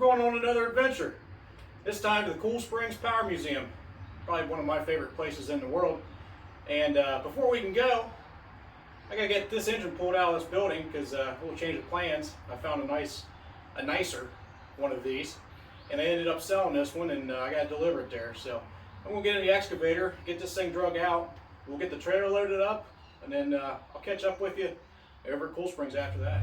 going on another adventure. This time to the Coolspring Power Museum. Probably one of my favorite places in the world. And before we can go, I gotta get this engine pulled out of this building because we'll change the plans. I found a nicer one of these, and I ended up selling this one, and I got to deliver it there. So I'm gonna get in the excavator, get this thing drug out. We'll get the trailer loaded up, and then I'll catch up with you over at Coolsprings after that.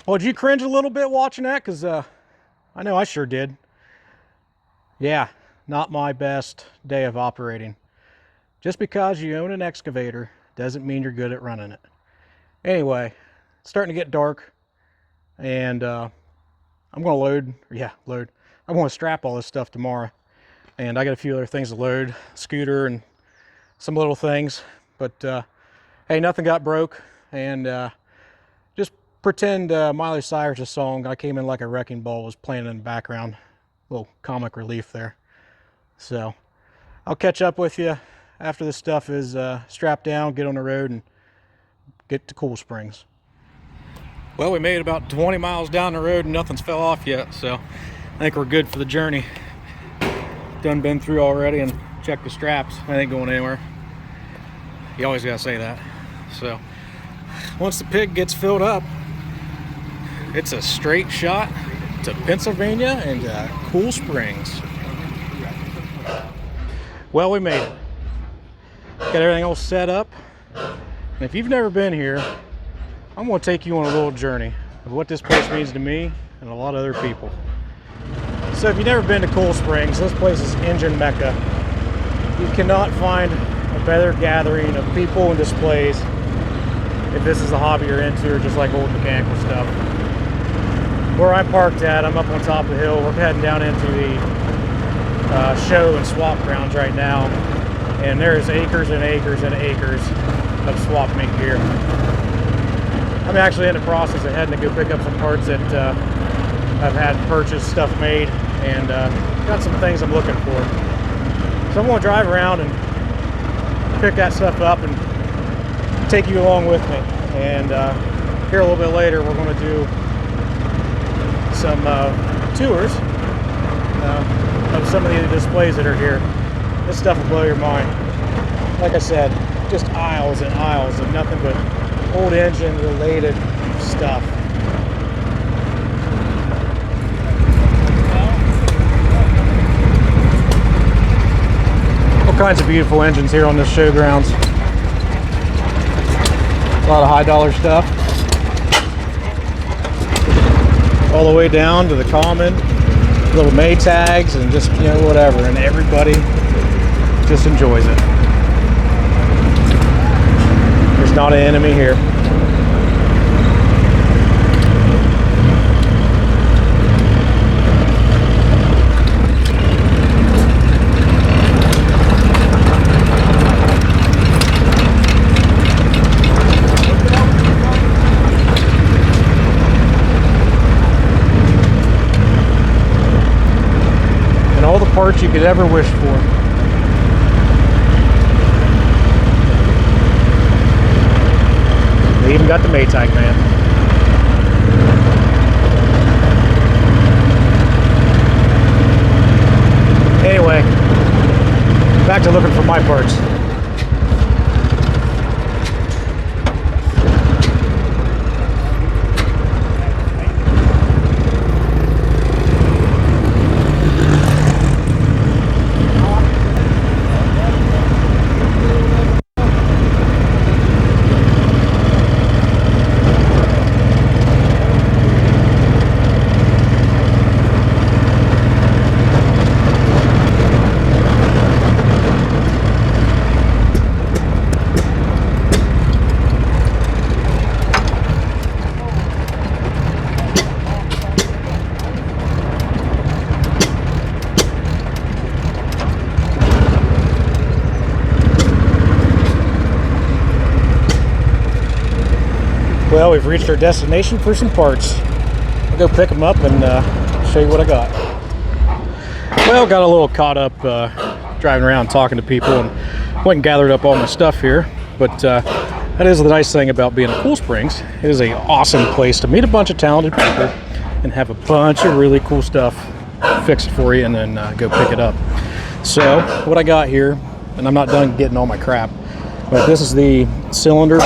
Well, did you cringe a little bit watching that? Because I know I sure did. Yeah, not my best day of operating. Just because you own an excavator doesn't mean you're good at running it. Anyway, it's starting to get dark, and I'm going to load. I'm going to strap all this stuff tomorrow. And I got a few other things to load, scooter and some little things. But hey, nothing got broke, and just pretend Miley Cyrus' song "I Came In Like a Wrecking Ball" was playing in the background. A little comic relief there. So I'll catch up with you after this stuff is strapped down, get on the road, and get to Coolsprings. Well, we made about 20 miles down the road and nothing's fell off yet, so I think we're good for the journey. Done been through already and checked the straps. I ain't going anywhere. You always gotta say that. So once the pig gets filled up, it's a straight shot to Pennsylvania and Coolsprings. Well, we made it. Got everything all set up. And if you've never been here, I'm going to take you on a little journey of what this place means to me and a lot of other people. So if you've never been to Coolsprings, this place is engine mecca. You cannot find a better gathering of people and displays if this is a hobby you're into or just like old mechanical stuff. Where I'm parked at, I'm up on top of the hill. We're heading down into the show and swap grounds right now, and there's acres and acres and acres of swap meet gear. I'm actually in the process of heading to go pick up some parts that I've had purchased stuff made, and got some things I'm looking for. So I'm going to drive around and pick that stuff up and take you along with me. And here a little bit later, we're going to do some tours of some of the displays that are here. This stuff will blow your mind. Like I said, just aisles and aisles of nothing but old engine related stuff. All kinds of beautiful engines here on this showgrounds. A lot of high dollar stuff. All the way down to the common, little Maytags, and just, you know, whatever. And everybody just enjoys it. There's not an enemy here. All the parts you could ever wish for. They even got the Maytag man. Anyway, back to looking for my parts. Well, we've reached our destination for some parts. I'll go pick them up and show you what I got. Well, got a little caught up driving around talking to people, and went and gathered up all my stuff here. But that is the nice thing about being at Cool Springs. It is an awesome place to meet a bunch of talented people and have a bunch of really cool stuff fixed for you, and then go pick it up. So what I got here, and I'm not done getting all my crap, but this is the cylinder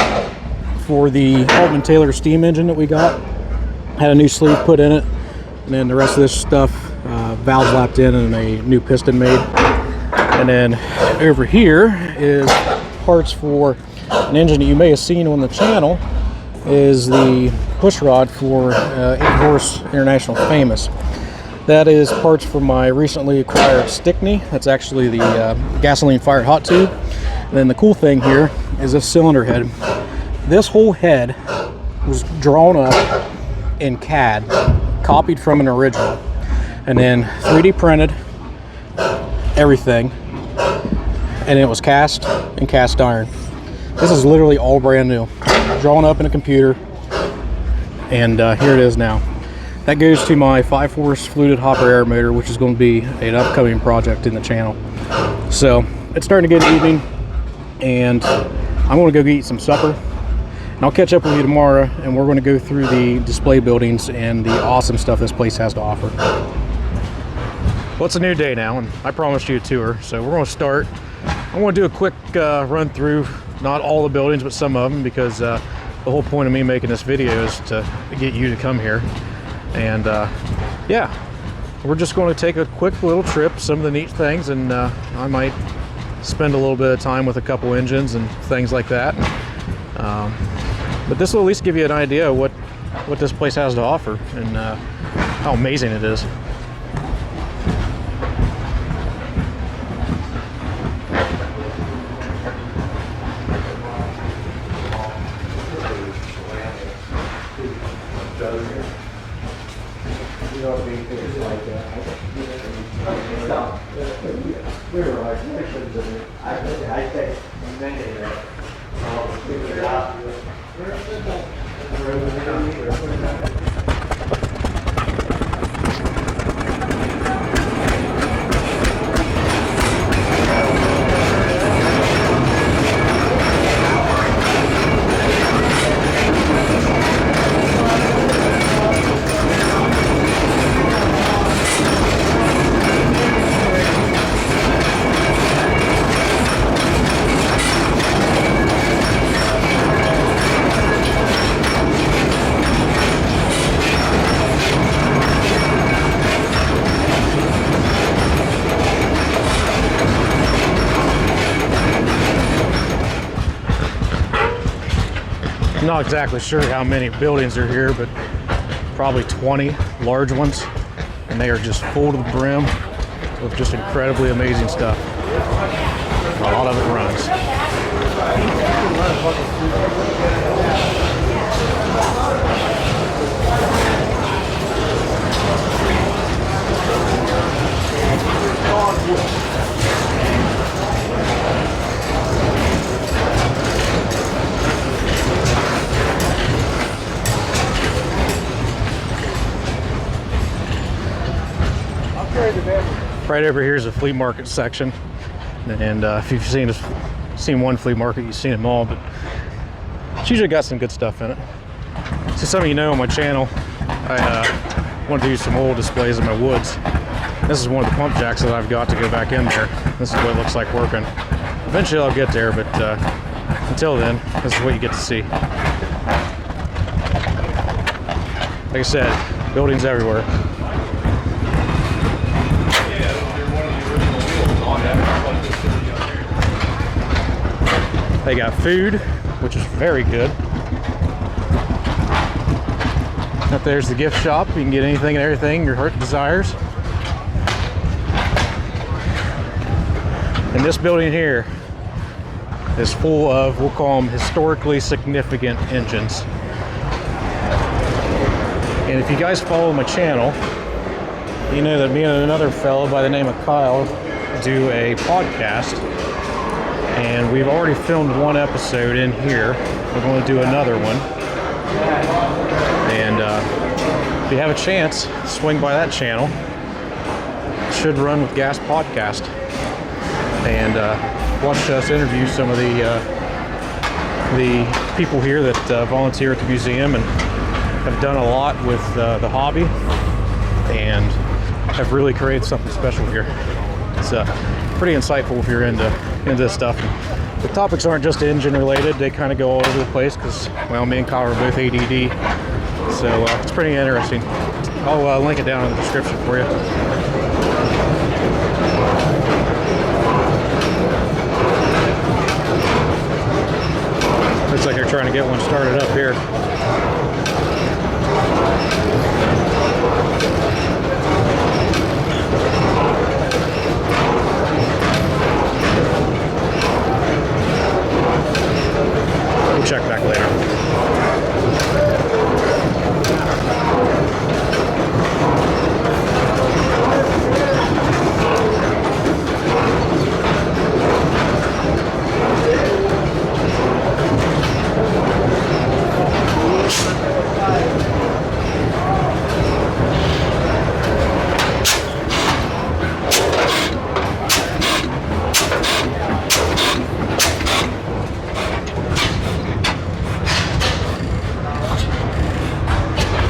for the Altman Taylor steam engine that we got. Had a new sleeve put in it, and then the rest of this stuff, valves lapped in and a new piston made. And then over here is parts for an engine that you may have seen on the channel, is the push rod for 8-horse International Famous. That is parts for my recently acquired Stickney. That's actually the gasoline fired hot tube. And then the cool thing here is this cylinder head. This whole head was drawn up in CAD, copied from an original, and then 3D printed everything, and it was cast and cast iron. This is literally all brand new, drawn up in a computer, and here it is now. That goes to my 5-horse fluted hopper air motor, which is going to be an upcoming project in the channel. So it's starting to get evening, and I'm going to go eat some supper. And I'll catch up with you tomorrow, and we're going to go through the display buildings and the awesome stuff this place has to offer. Well, it's a new day now, and I promised you a tour, so we're going to start. I want to do a quick run through, not all the buildings, but some of them, because the whole point of me making this video is to get you to come here. And yeah, we're just going to take a quick little trip, some of the neat things, and I might spend a little bit of time with a couple engines and things like that. But this will at least give you an idea of what this place has to offer, and how amazing it is. I'm not exactly sure how many buildings are here, but probably 20 large ones, and they are just full to the brim with just incredibly amazing stuff. A lot of it runs. Right over here is a flea market section, and if you've seen one flea market, you've seen them all, but it's usually got some good stuff in it. So some of you know on my channel, I want to do some old displays of my woods. This is one of the pump jacks that I've got to go back in there. This is what it looks like working. Eventually I'll get there, but until then, this is what you get to see. Like I said, buildings everywhere. They got food, which is very good. Up there's the gift shop. You can get anything and everything your heart desires. And this building here is full of, we'll call them historically significant engines. And if you guys follow my channel, you know that me and another fellow by the name of Kyle do a podcast. And we've already filmed one episode in here. We're going to do another one. And if you have a chance, swing by that channel. It should run with Gas Podcast. And watch us interview some of the people here that volunteer at the museum and have done a lot with the hobby and have really created something special here. It's pretty insightful if you're into this stuff. The topics aren't just engine related, they kind of go all over the place because, well, me and Kyle are both ADD, so it's pretty interesting. I'll link it down in the description for you. Looks like they're trying to get one started up here. We'll check back later.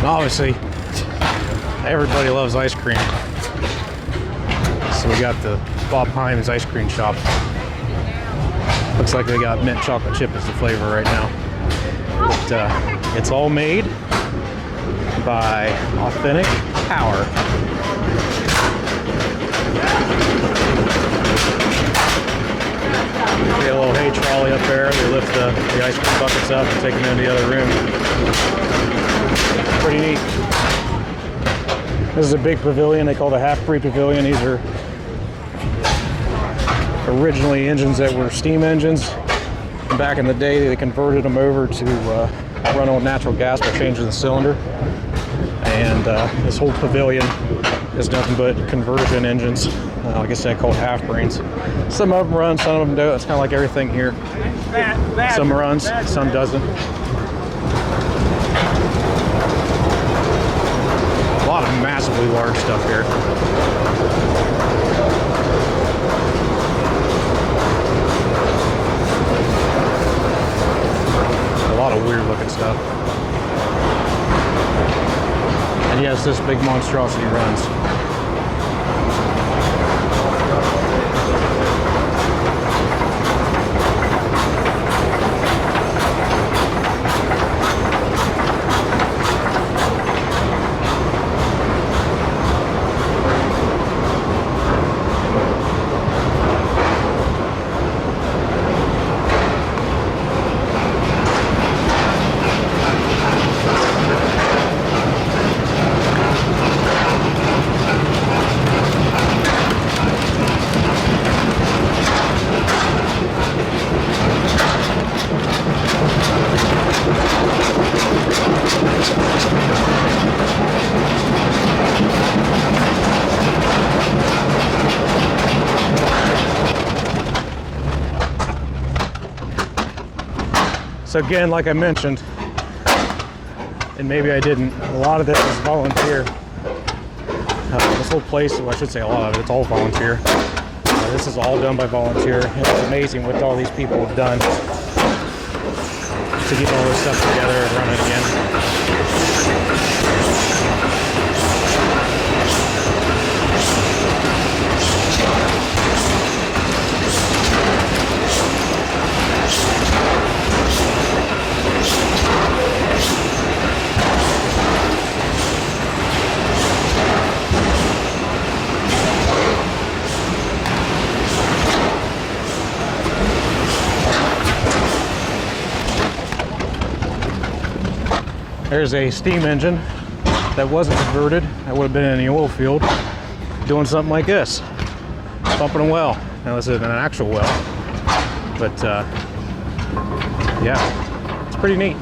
Obviously, everybody loves ice cream. So we got the Bob Himes ice cream shop. Looks like they got mint chocolate chip as the flavor right now. But it's all made by Authentic Power. They got a little hay trolley up there. They lift the ice cream buckets up and take them into the other room. Pretty neat. This is a big pavilion they call the Half-Breed Pavilion. These are originally engines that were steam engines. Back in the day, they converted them over to run on natural gas by changing the cylinder. And this whole pavilion is nothing but conversion engines. Like I said, called half-breeds. Some of them run, some of them don't. It's kind of like everything here. Some runs, some doesn't. lot of massively large stuff here. A lot of weird looking stuff. And yes, this big monstrosity runs. So again, like I mentioned, and maybe I didn't, a lot of this is volunteer. This whole place, well, I should say a lot of it, it's all volunteer. This is all done by volunteer, and it's amazing what all these people have done to get all this stuff together and run it again. There's a steam engine that wasn't converted. That would have been in the oil field doing something like this, pumping a well. Now this isn't an actual well, but yeah, it's pretty neat.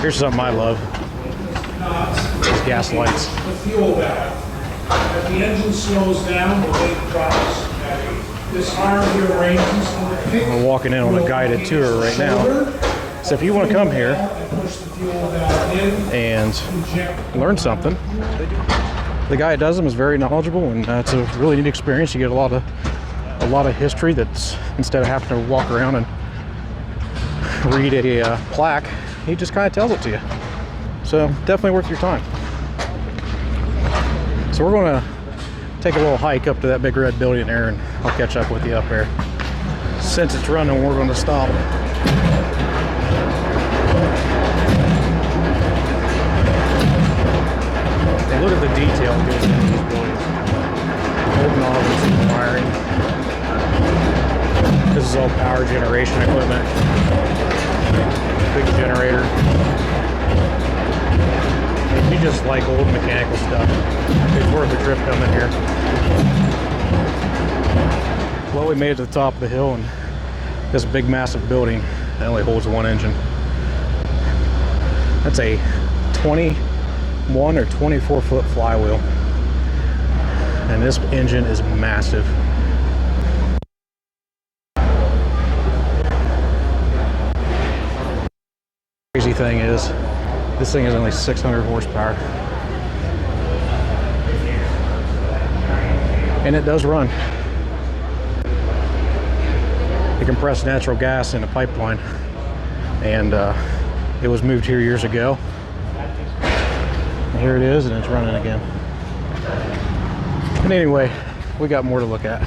Here's something I love. These gas lights. The fuel valve. As the engine slows down, the weight drops. This arm here ranges. We're walking in on a guided tour right now. So if you want to come here and learn something, the guy that does them is very knowledgeable, and it's a really neat experience. You get a lot of history that's, instead of having to walk around and read a plaque, he just kind of tells it to you. So definitely worth your time. So we're going to take a little hike up to that big red building there, and I'll catch up with you up there. Since it's running, we're going to stop. And look at the detail that goes into these buildings. Old nozzles and wiring. This is all power generation equipment. Big generator. If you just like old mechanical stuff, it's worth a trip coming here. Well, we made it to the top of the hill, and this big massive building that only holds one engine. That's a 21 or 24 foot flywheel, and this engine is massive. Crazy thing is, this thing is only 600 horsepower, and it does run. It compressed natural gas in a pipeline, and it was moved here years ago. And here it is, and it's running again. And anyway, we got more to look at.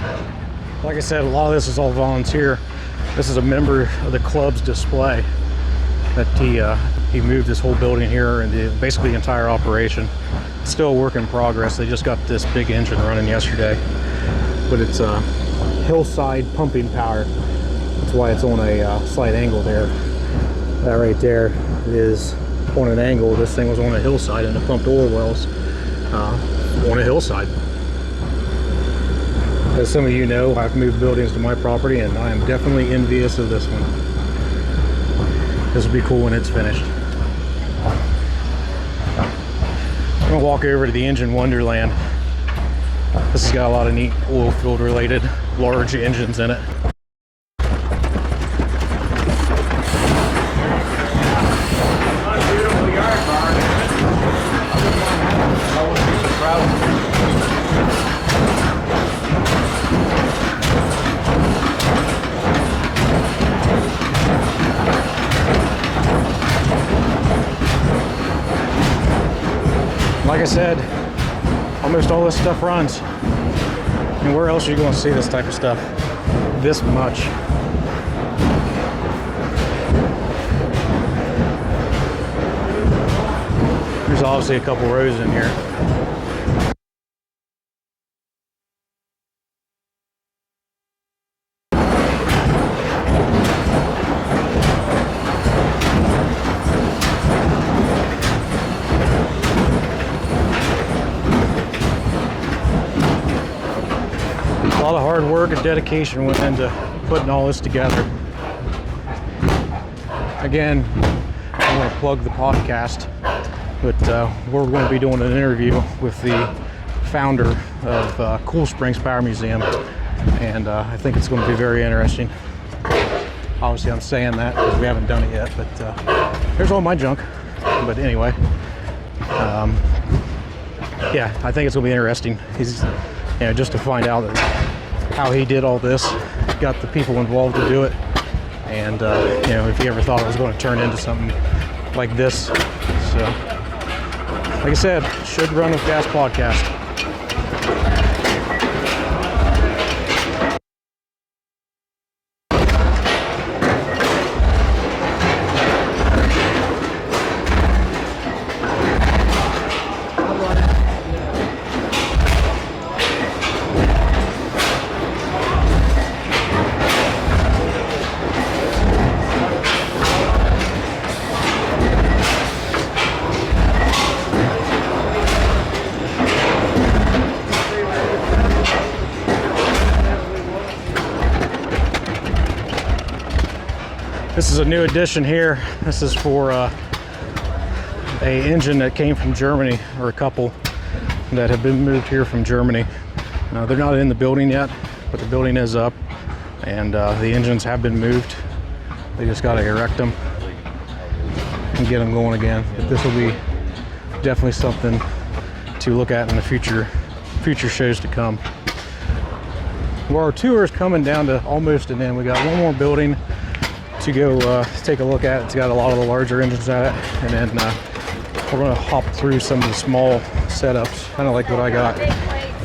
Like I said, a lot of this is all volunteer. This is a member of the club's display that he moved this whole building here, and basically the entire operation. It's still a work in progress. They just got this big engine running yesterday, but it's hillside pumping power. That's why it's on a slight angle there. That right there is on an angle. This thing was on a hillside, and it pumped oil wells on a hillside. As some of you know, I've moved buildings to my property, and I am definitely envious of this one. This will be cool when it's finished. I'm gonna walk over to the engine wonderland. This has got a lot of neat oil field related large engines in it. I said, almost all this stuff runs. And where else are you going to see this type of stuff this much? There's obviously a couple rows in here. A lot of hard work and dedication went into putting all this together. Again, I want to plug the podcast, but we're going to be doing an interview with the founder of Coolspring Power Museum, and I think it's going to be very interesting. Obviously, I'm saying that because we haven't done it yet, but there's all my junk. But anyway, yeah, I think it's going to be interesting. He's, just to find out how he did all this, got the people involved to do it, and if he ever thought it was going to turn into something like this. So, like I said, should run with gas podcast. This is a new addition here. This is for a engine that came from Germany, or a couple that have been moved here from Germany. They're not in the building yet, but the building is up, and the engines have been moved. They just got to erect them and get them going again. But this will be definitely something to look at in the future shows to come. Well, our tour is coming down to almost an end. We got one more building to go take a look at. It's got a lot of the larger engines at it, and then we're going to hop through some of the small setups, kind of like what I got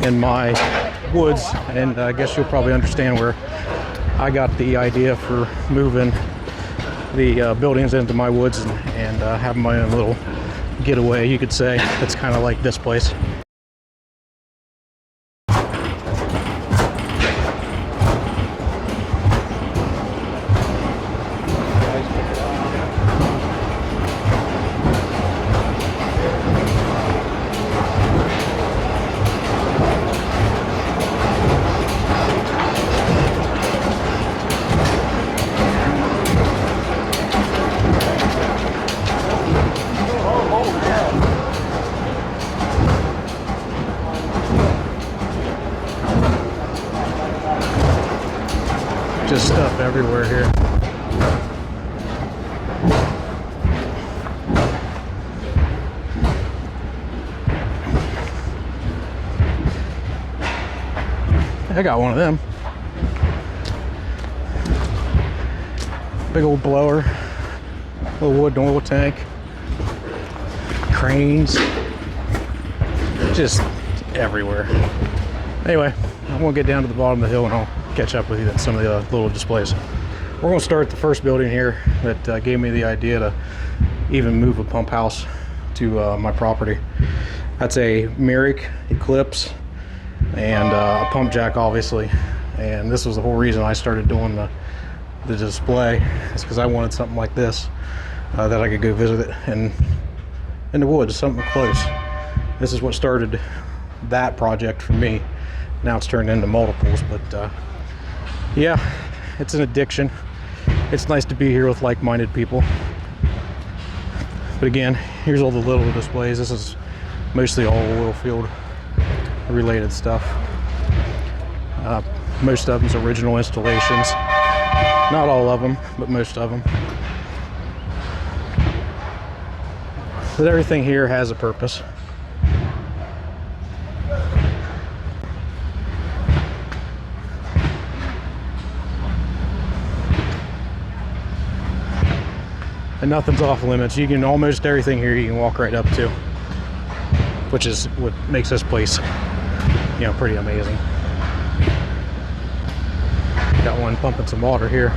in my woods. And I guess you'll probably understand where I got the idea for moving the buildings into my woods and having my own little getaway, you could say. It's kind of like this place. Just stuff everywhere here. I got one of them. Big old blower, little wood and oil tank, cranes, just everywhere. Anyway, I'm gonna get down to the bottom of the hill and I'll catch up with you at some of the little displays. We're going to start at the first building here that gave me the idea to even move a pump house to my property. That's a MECCA Eclipse and a pump jack, obviously. And this was the whole reason I started doing the display, is because I wanted something like this that I could go visit it in the woods, something close. This is what started that project for me. Now it's turned into multiples, but yeah, it's an addiction. It's nice to be here with like-minded people. But again, here's all the little displays. This is mostly all oil field related stuff. Most of them's original installations. Not all of them, but most of them. But everything here has a purpose. And nothing's off limits. You can almost everything here you can walk right up to. which is what makes this place, you know, pretty amazing. Got one pumping some water here.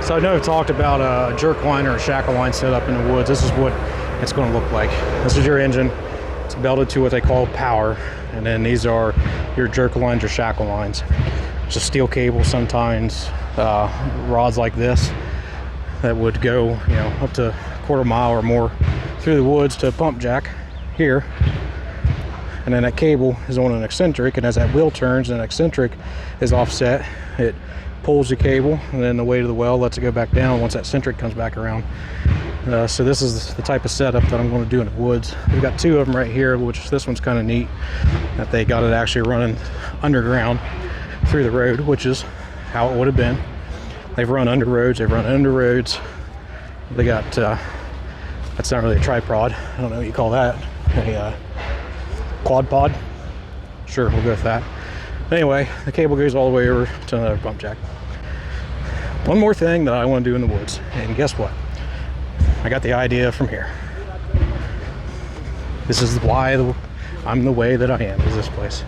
So I know I've talked about a jerk line or a shackle line setup in the woods. This is what it's going to look like. This is your engine. It's belted to what they call power, and then these are your jerk lines or shackle lines. It's a steel cable, sometimes rods like this that would go, you know, up to a quarter mile or more through the woods to a pump jack here. And then that cable is on an eccentric, and as that wheel turns and that eccentric is offset, it pulls the cable, and then the weight of the well lets it go back down once that centric comes back around. So this is the type of setup that I'm going to do in the woods. We've got two of them right here, which this one's kind of neat that they got it actually running underground through the road, which is how it would have been. They've run under roads, they've run under roads. They got that's not really a tripod, I don't know what you call that, a quad pod. Sure, we'll go with that. Anyway, the cable goes all the way over to another pump jack. One more thing that I want to do in the woods, and guess what? I got the idea from here. This is why I'm the way that I am, is this place.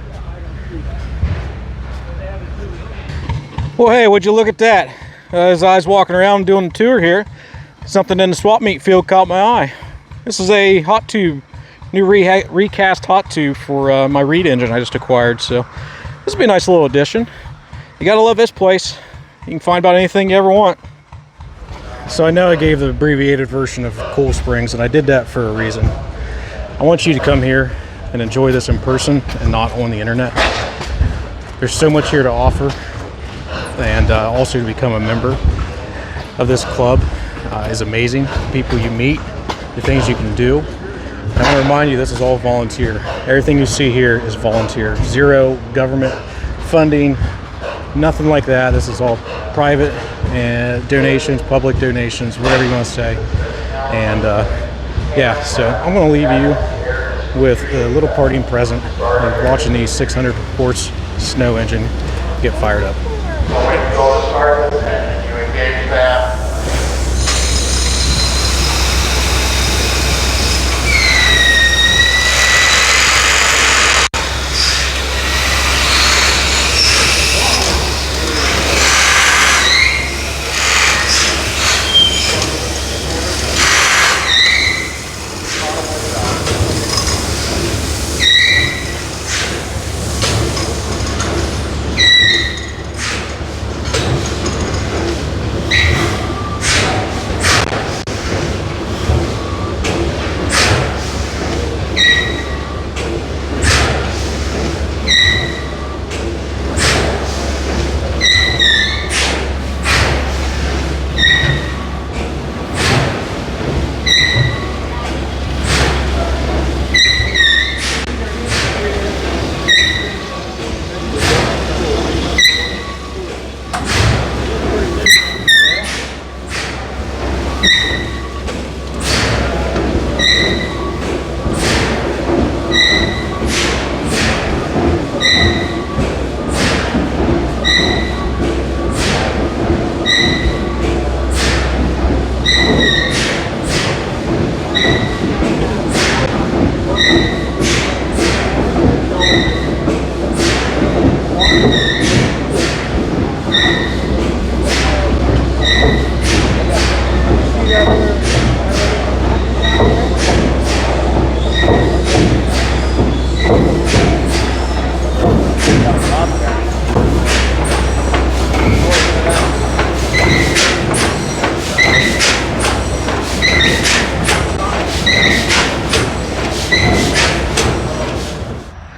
Well, hey, would you look at that? As I was walking around doing the tour here, something in the swap meet field caught my eye. This is a hot tube, new recast hot tube for my Reed engine I just acquired, so this will be a nice little addition. You gotta love this place. You can find about anything you ever want. So I know I gave the abbreviated version of Coolsprings, and I did that for a reason. I want you to come here and enjoy this in person and not on the internet. There's so much here to offer, and also to become a member of this club is amazing. The people you meet, the things you can do. I want to remind you, this is all volunteer. Everything you see here is volunteer. Zero government funding, nothing like that. This is all private and donations, public donations, whatever you want to say. And yeah, so I'm going to leave you with a little parting present of watching these 600 horse snow engine get fired up.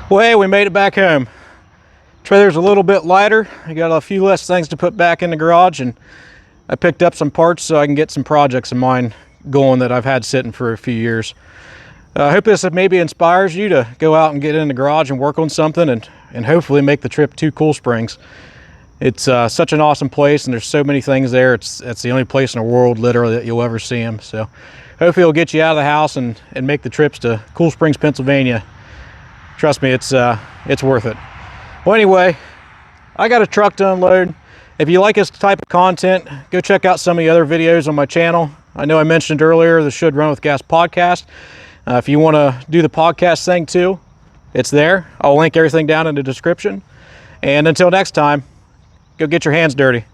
Well, hey, we made it back home. Trailer's a little bit lighter. I got a few less things to put back in the garage, and I picked up some parts so I can get some projects of mine going that I've had sitting for a few years. I hope this maybe inspires you to go out and get in the garage and work on something, and hopefully make the trip to Coolsprings. It's such an awesome place, and there's so many things there. It's the only place in the world, literally, that you'll ever see them. So hopefully it'll get you out of the house and make the trips to Cool Springs, Pennsylvania. Trust me, it's worth it. Well, anyway, I got a truck to unload. If you like this type of content, go check out some of the other videos on my channel. I know I mentioned earlier the Should Run With Gas podcast. If you want to do the podcast thing too, it's there. I'll link everything down in the description. And until next time, go get your hands dirty.